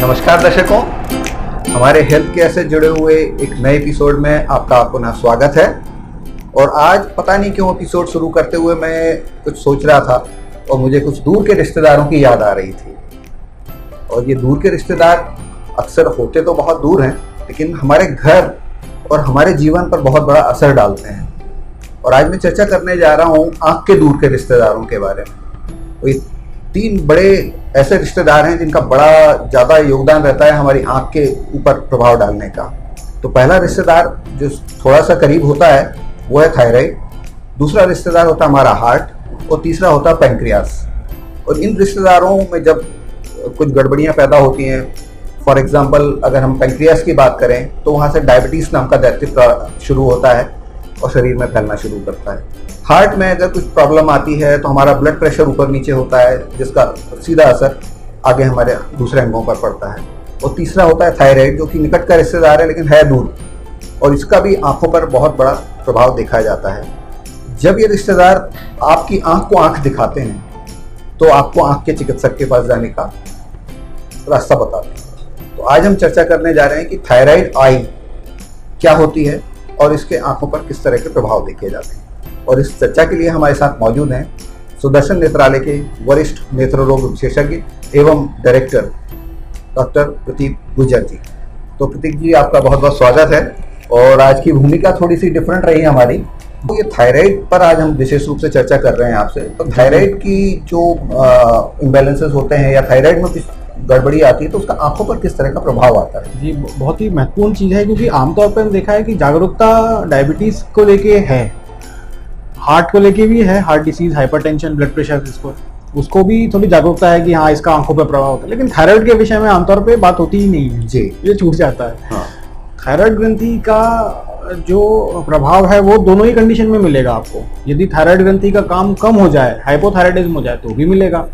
नमस्कार दर्शकों, हमारे हेल्थ केयर से जुड़े हुए एक नए एपिसोड में आपका पुनः स्वागत है। और आज पता नहीं क्यों एपिसोड शुरू करते हुए मैं कुछ सोच रहा था और मुझे कुछ दूर के रिश्तेदारों की याद आ रही थी। और ये दूर के रिश्तेदार अक्सर होते तो बहुत दूर हैं, लेकिन हमारे घर और हमारे जीवन पर बहुत बड़ा असर डालते हैं। और आज मैं चर्चा करने जा रहा हूँ आँख के दूर के रिश्तेदारों के बारे में। तो ये 3 बड़े ऐसे रिश्तेदार हैं जिनका बड़ा ज़्यादा योगदान रहता है हमारी आँख के ऊपर प्रभाव डालने का। तो पहला रिश्तेदार जो थोड़ा सा करीब होता है वो है थायराइड, दूसरा रिश्तेदार होता है हमारा हार्ट और तीसरा होता है पैंक्रियास। और इन रिश्तेदारों में जब कुछ गड़बड़ियाँ पैदा होती हैं, फॉर एग्जांपल अगर हम पैंक्रियास की बात करें तो वहाँ से डायबिटीज़ नाम का दैत्य शुरू होता है और शरीर में फैलना शुरू करता है। हार्ट में अगर कुछ प्रॉब्लम आती है तो हमारा ब्लड प्रेशर ऊपर नीचे होता है, जिसका सीधा असर आगे हमारे दूसरे अंगों पर पड़ता है। और तीसरा होता है थायराइड, जो कि निकट का रिश्तेदार है लेकिन है दूर, और इसका भी आंखों पर बहुत बड़ा प्रभाव देखा जाता है। जब ये रिश्तेदार आपकी आंख को आंख दिखाते हैं तो आपको आंख के चिकित्सक के पास जाने का रास्ता बताते हैं। तो आज हम चर्चा करने जा रहे हैं कि थायराइड आई क्या होती है और इसके आंखों पर किस तरह के प्रभाव देखे जाते हैं। और इस चर्चा के लिए हमारे साथ मौजूद हैं सुदर्शन नेत्रालय के वरिष्ठ नेत्र रोग विशेषज्ञ एवं डायरेक्टर डॉक्टर प्रतीक गुर्जर जी। तो प्रतीक जी, आपका बहुत बहुत स्वागत है। और आज की भूमिका थोड़ी सी डिफरेंट रही हमारी। तो ये थायराइड पर आज हम विशेष रूप से चर्चा कर रहे हैं आपसे। तो थायराइड की जो इम्बैलेंसेस होते हैं या थायराइड में कुछ गड़बड़ी आती है तो उसका आंखों पर किस तरह का प्रभाव आता है? जी, बहुत ही महत्वपूर्ण चीज़ है, क्योंकि आमतौर पर हमने देखा है कि जागरूकता डायबिटीज़ को लेके है, हार्ट को लेके भी है, heart disease, hypertension, blood pressure, उसको भी थोड़ी जागरूकता है कि हाँ इसका आंखों पर प्रभाव होता है। लेकिन थायराइड के विषय में आमतौर पे बात होती ही नहीं है जी, ये छूट जाता है। हाँ। थायराइड ग्रंथि का जो प्रभाव है वो दोनों ही कंडीशन में मिलेगा आपको। यदि थायराइड ग्रंथि का काम कम हो जाए, हाइपोथायराइडिज्म हो जाए तो भी मिलेगा,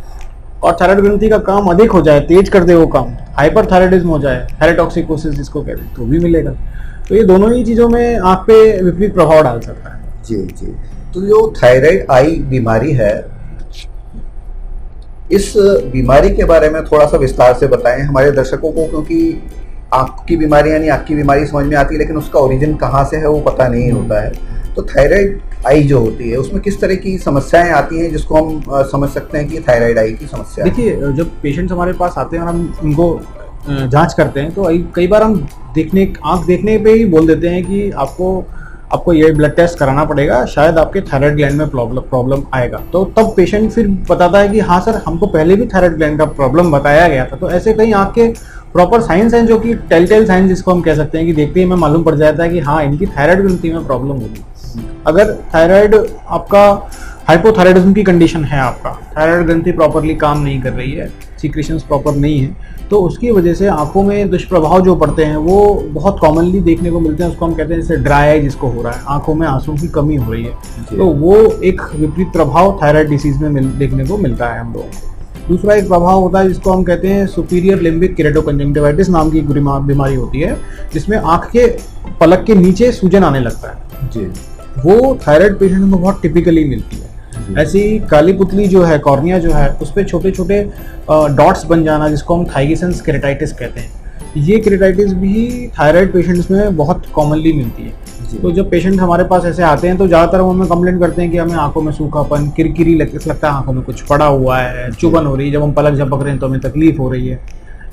और थायराइड ग्रंथि का काम अधिक हो जाए, तेज कर दे वो काम, हाइपरथायराइडिज्म हो जाए, थायरोटॉक्सिकोसिस जिसको कहते हैं, तो भी मिलेगा। तो ये दोनों ही चीज़ों में आँख पे विपरीत प्रभाव डाल सकता है। जी जी। तो जो थायराइड आई बीमारी है, इस बीमारी के बारे में थोड़ा सा विस्तार से बताएं हमारे दर्शकों को, क्योंकि आँख की बीमारी यानी आँख की बीमारी समझ में आती है लेकिन उसका ओरिजिन कहाँ से है वो पता नहीं होता है। तो थायराइड आई जो होती है उसमें किस तरह की समस्याएं आती हैं जिसको हम समझ सकते हैं कि थायराइड आई की समस्या? देखिए, जब पेशेंट्स हमारे पास आते हैं और हम उनको जांच करते हैं तो कई बार हम आँख देखने पे ही बोल देते हैं कि आपको ये ब्लड टेस्ट कराना पड़ेगा, शायद आपके थायराइड ग्लैंड में प्रॉब्लम आएगा। तो तब पेशेंट फिर बताता है कि हाँ सर, हमको पहले भी थायराइड ग्लैंड का प्रॉब्लम बताया गया था। तो ऐसे कई आँख के प्रॉपर साइंस हैं जो कि टेल साइंस जिसको हम कह सकते हैं, कि देखते ही हमें मालूम पड़ जाता है कि हाँ इनकी थायराइड ग्रंथि में प्रॉब्लम होगी। अगर थायराइड आपका हाइपोथायराइडिज्म की कंडीशन है, आपका थायराइड ग्रंथि प्रॉपरली काम नहीं कर रही है, सीक्रेशंस प्रॉपर नहीं है, तो उसकी वजह से आंखों में दुष्प्रभाव जो पड़ते हैं वो बहुत कॉमनली देखने को मिलते हैं। उसको हम कहते हैं जैसे ड्राई आई जिसको हो रहा है, आंखों में आंसू की कमी हो रही है, तो वो एक विपरीत प्रभाव थायराइड डिसीज में देखने को मिलता है हम लोगों को। दूसरा एक प्रभाव होता है जिसको हम कहते हैं सुपीरियर लिम्बिक केरेटोकंजंक्टिवाइटिस नाम की बीमारी होती है, जिसमें आंख के पलक के नीचे सूजन आने लगता है जी। वो थायराइड पेशेंट में बहुत टिपिकली मिलती है। ऐसी काली पुतली जो है, कॉर्निया जो है, उस पर छोटे छोटे डॉट्स बन जाना जिसको हम थाइगिसंस केरेटाइटिस कहते हैं। ये केरेटाइटिस भी थायराइड पेशेंट्स में बहुत कॉमनली मिलती है। तो जब पेशेंट हमारे पास ऐसे आते हैं तो ज़्यादातर वो हमें कंप्लेंट करते हैं कि हमें आंखों में सूखापन, किरकिरी लगता है, आंखों में कुछ पड़ा हुआ है, चुभन हो रही है, जब हम पलक झपक रहे हैं तो हमें तकलीफ हो रही है।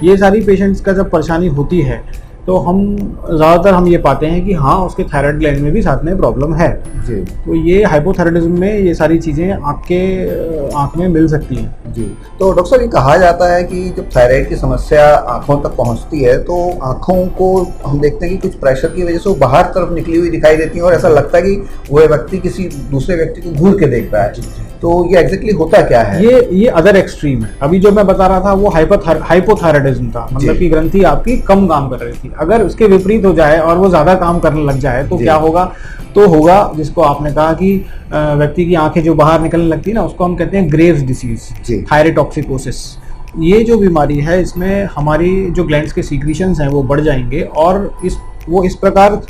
ये सारी पेशेंट्स का जब परेशानी होती है तो ज़्यादातर हम ये पाते हैं कि हाँ उसके थायराइड ग्लैंड में भी साथ में प्रॉब्लम है जी। तो ये हाइपोथायराइडिज्म में ये सारी चीज़ें आँख में मिल सकती हैं जी। तो डॉक्टर साहब, ये कहा जाता है कि जब थायराइड की समस्या आँखों तक पहुँचती है तो आँखों को हम देखते हैं कि कुछ प्रेशर की वजह से वो बाहर तरफ निकली हुई दिखाई देती है और ऐसा लगता है कि वो व्यक्ति किसी दूसरे व्यक्ति को घूर के देख रहा है। तो ये एग्जैक्टली होता क्या है? ये अदर एक्सट्रीम है। अभी जो मैं बता रहा था वो हाइपोथायराइडिज्म था, मतलब कि ग्रंथि आपकी कम काम कर रही थी। अगर उसके विपरीत हो जाए और वो ज्यादा काम करने लग जाए तो क्या होगा? तो होगा जिसको आपने कहा कि व्यक्ति की आंखें जो बाहर निकलने लगती है ना, उसको हम कहते हैं ग्रेव्स डिसीज, थायरोटॉक्सिकोसिस। ये जो बीमारी है इसमें हमारी जो ग्लैंड्स के सीक्रेशंस हैं वो बढ़ जाएंगे और इस प्रकार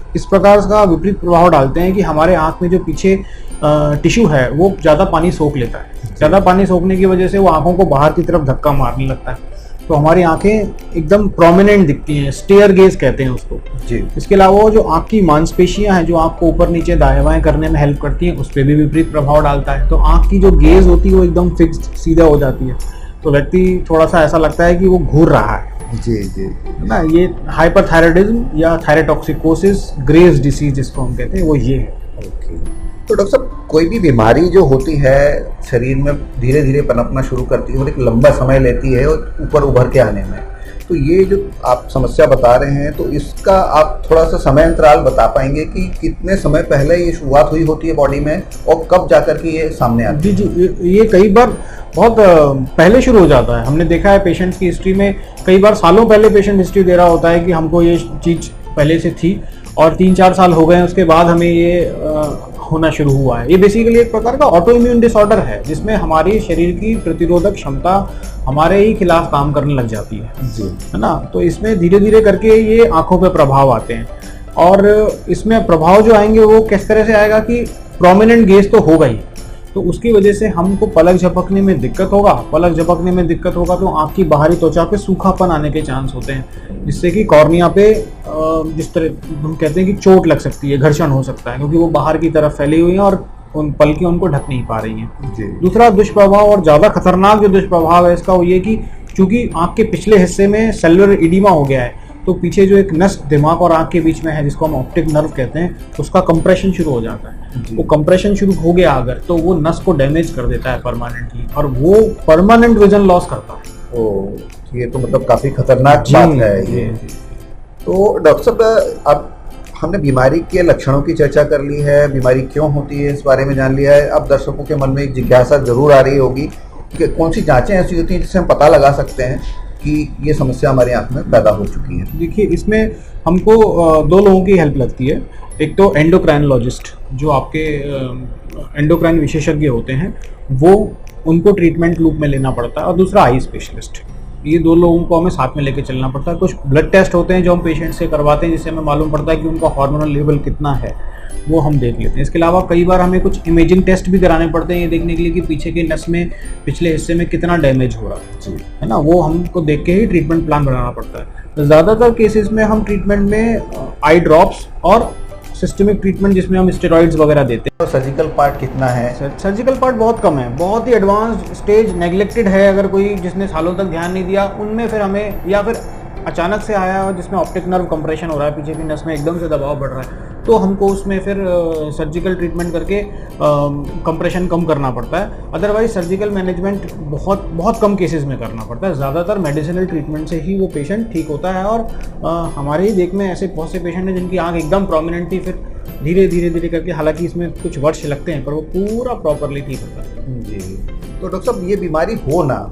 का विपरीत प्रभाव डालते हैं कि हमारे आंख में जो पीछे टिश्यू है वो ज़्यादा पानी सोख लेता है। ज़्यादा पानी सोखने की वजह से वो आंखों को बाहर की तरफ धक्का मारने लगता है। तो हमारी आंखें एकदम प्रोमिनेंट दिखती हैं, स्टेयर गेज कहते हैं उसको जी। इसके अलावा वो जो आंख की मांसपेशियां हैं जो आंख को ऊपर नीचे दाएं बाएं करने में हेल्प करती हैं, उस पर भी विपरीत प्रभाव डालता है। तो आंख की जो गेज होती है वो एकदम फिक्स्ड सीधा हो जाती है, तो व्यक्ति थोड़ा सा ऐसा लगता है कि वो घूर रहा है। जी जी है ना, ये हाइपरथायराइडिज्म या थायराटॉक्सिकोसिस ग्रेव्स डिसीज जिसको हम कहते हैं वो ये है। ओके। तो डॉक्टर साहब, कोई भी बीमारी जो होती है शरीर में धीरे धीरे पनपना शुरू करती है और एक लंबा समय लेती है और ऊपर उभर के आने में, तो ये जो आप समस्या बता रहे हैं तो इसका आप थोड़ा सा समय अंतराल बता पाएंगे कि कितने समय पहले ये शुरुआत हुई होती है बॉडी में और कब जाकर के ये सामने आती है? जी, ये कई बार बहुत पहले शुरू हो जाता है। हमने देखा है पेशेंट्स की हिस्ट्री में, कई बार सालों पहले पेशेंट हिस्ट्री दे रहा होता है कि हमको ये चीज़ पहले से थी और 3-4 साल हो गए उसके बाद हमें ये होना शुरू हुआ है। ये बेसिकली एक प्रकार का ऑटो इम्यून डिसऑर्डर है जिसमें हमारी शरीर की प्रतिरोधक क्षमता हमारे ही खिलाफ काम करने लग जाती है जी। है ना। तो इसमें धीरे धीरे करके ये आंखों पे प्रभाव आते हैं और इसमें प्रभाव जो आएंगे वो किस तरह से आएगा कि प्रोमिनेंट गेज तो होगा ही, तो उसकी वजह से हमको पलक झपकने में दिक्कत होगा। पलक झपकने में दिक्कत होगा तो आँख की बाहरी त्वचा पे सूखापन आने के चांस होते हैं, जिससे कि कॉर्निया पे जिस तरह हम कहते हैं कि चोट लग सकती है, घर्षण हो सकता है, क्योंकि वो बाहर की तरफ फैली हुई हैं और उन पलकें उनको ढक नहीं पा रही हैं। जी। दूसरा दुष्प्रभाव और ज़्यादा खतरनाक जो दुष्प्रभाव है इसका वो ये कि चूंकि आँख के पिछले हिस्से में सेलुलर इडीमा हो गया है, तो पीछे जो एक नस दिमाग और आँख के बीच में है जिसको हम ऑप्टिक नर्व कहते हैं, उसका कंप्रेशन शुरू हो जाता है। वो कंप्रेशन शुरू हो गया अगर, तो वो नस को डैमेज कर देता है परमानेंटली और वो परमानेंट विजन लॉस करता है। ओ, ये तो मतलब काफी खतरनाक बात है ये। तो डॉक्टर साहब, अब हमने बीमारी के लक्षणों की चर्चा कर ली है, बीमारी क्यों होती है इस बारे में जान लिया है। अब दर्शकों के मन में एक जिज्ञासा जरूर आ रही होगी कि कौन सी जांचें ऐसी होती हैं जिससे हम पता लगा सकते हैं कि ये समस्या हमारी आंख में पैदा हो चुकी है। देखिए, इसमें हमको 2 लोगों की हेल्प लगती है। एक तो एंडोक्राइनोलॉजिस्ट जो आपके एंडोक्राइन विशेषज्ञ होते हैं, वो उनको ट्रीटमेंट लूप में लेना पड़ता है, और दूसरा आई स्पेशलिस्ट। ये 2 लोगों को हमें साथ में लेके चलना पड़ता है। कुछ ब्लड टेस्ट होते हैं जो हम पेशेंट से करवाते हैं जिससे हमें मालूम पड़ता है कि उनका हार्मोनल लेवल कितना है, वो हम देख लेते हैं। इसके अलावा कई बार हमें कुछ इमेजिंग टेस्ट भी कराने पड़ते हैं ये देखने के लिए कि पीछे के नस में पिछले हिस्से में कितना डैमेज हो रहा है ना, वो हमको देख के ही ट्रीटमेंट प्लान बनाना पड़ता है। तो ज़्यादातर केसेस में हम ट्रीटमेंट में आई ड्रॉप्स और सिस्टमिक ट्रीटमेंट जिसमें हम स्टेरॉइड्स वगैरह देते हैं। तो सर्जिकल पार्ट कितना है? सर्जिकल पार्ट बहुत कम है, बहुत ही एडवांस्ड स्टेज नेग्लेक्टेड है अगर कोई जिसने सालों तक ध्यान नहीं दिया, उनमें फिर हमें, या फिर अचानक से आया और जिसमें ऑप्टिक नर्व कंप्रेशन हो रहा है, पीछे की नस में एकदम से दबाव बढ़ रहा है, तो हमको उसमें फिर सर्जिकल ट्रीटमेंट करके कंप्रेशन कम करना पड़ता है। अदरवाइज सर्जिकल मैनेजमेंट बहुत बहुत कम केसेस में करना पड़ता है। ज़्यादातर मेडिसिनल ट्रीटमेंट से ही वो पेशेंट ठीक होता है। और हमारे ही देख में ऐसे बहुत से पेशेंट हैं जिनकी आँख एकदम प्रोमिनेंट थी, फिर धीरे धीरे करके, हालांकि इसमें कुछ वर्ष लगते हैं, पर वो पूरा प्रॉपरली ठीक होता है। जी। तो डॉक्टर साहब, ये बीमारी हो ना,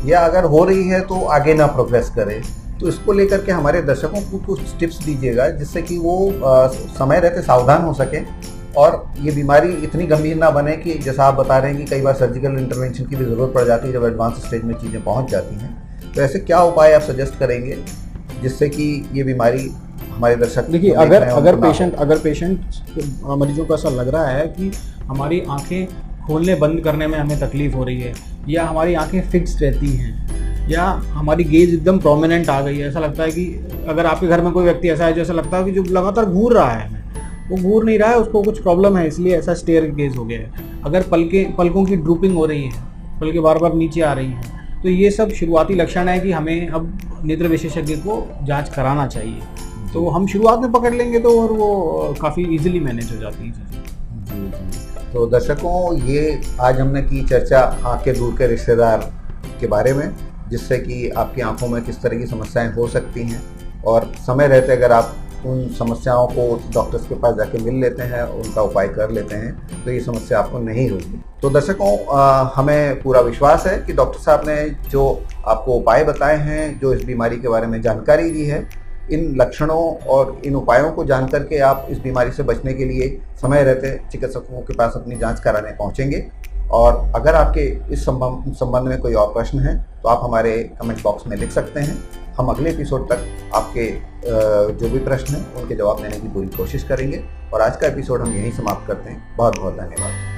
या अगर हो रही है तो आगे ना प्रोग्रेस करे, तो इसको लेकर के हमारे दर्शकों को कुछ टिप्स दीजिएगा जिससे कि वो समय रहते सावधान हो सके और ये बीमारी इतनी गंभीर ना बने कि जैसा आप बता रहे हैं कि कई बार सर्जिकल इंटरवेंशन की भी ज़रूरत पड़ जाती है जब एडवांस स्टेज में चीज़ें पहुंच जाती हैं। तो ऐसे क्या उपाय आप सजेस्ट करेंगे जिससे कि ये बीमारी हमारे दर्शक? देखिए, अगर पेशेंट मरीजों को ऐसा लग रहा है कि हमारी आंखें खोलने बंद करने में हमें तकलीफ हो रही है, या हमारी आंखें फिक्स रहती हैं, या हमारी गेज एकदम प्रोमिनेंट आ गई है, ऐसा लगता है कि अगर आपके घर में कोई व्यक्ति ऐसा है जो ऐसा लगता है कि जो लगातार घूर रहा है, वो घूर नहीं रहा है, उसको कुछ प्रॉब्लम है, इसलिए ऐसा स्टेयर गेज हो गया है। अगर पलकों की ड्रूपिंग हो रही है, पलकें बार बार नीचे आ रही हैं, तो ये सब शुरुआती लक्षण है कि हमें अब नेत्र विशेषज्ञ को जांच कराना चाहिए। तो हम शुरुआत में पकड़ लेंगे तो और वो काफ़ी इजीली मैनेज हो जाती है चीज़ें। तो दर्शकों, ये आज हमने की चर्चा आँखें दूर के रिश्तेदार के बारे में, जिससे कि आपकी आंखों में किस तरह की समस्याएं हो सकती हैं, और समय रहते अगर आप उन समस्याओं को डॉक्टर्स के पास जाके मिल लेते हैं, उनका उपाय कर लेते हैं, तो ये समस्या आपको नहीं होगी। तो दर्शकों, हमें पूरा विश्वास है कि डॉक्टर साहब ने जो आपको उपाय बताए हैं, जो इस बीमारी के बारे में जानकारी दी है, इन लक्षणों और इन उपायों को जान करके आप इस बीमारी से बचने के लिए समय रहते चिकित्सकों के पास अपनी जांच कराने पहुंचेंगे। और अगर आपके इस संबंध में कोई और प्रश्न है तो आप हमारे कमेंट बॉक्स में लिख सकते हैं। हम अगले एपिसोड तक आपके जो भी प्रश्न हैं उनके जवाब देने की पूरी कोशिश करेंगे। और आज का एपिसोड हम यहीं समाप्त करते हैं। बहुत बहुत धन्यवाद।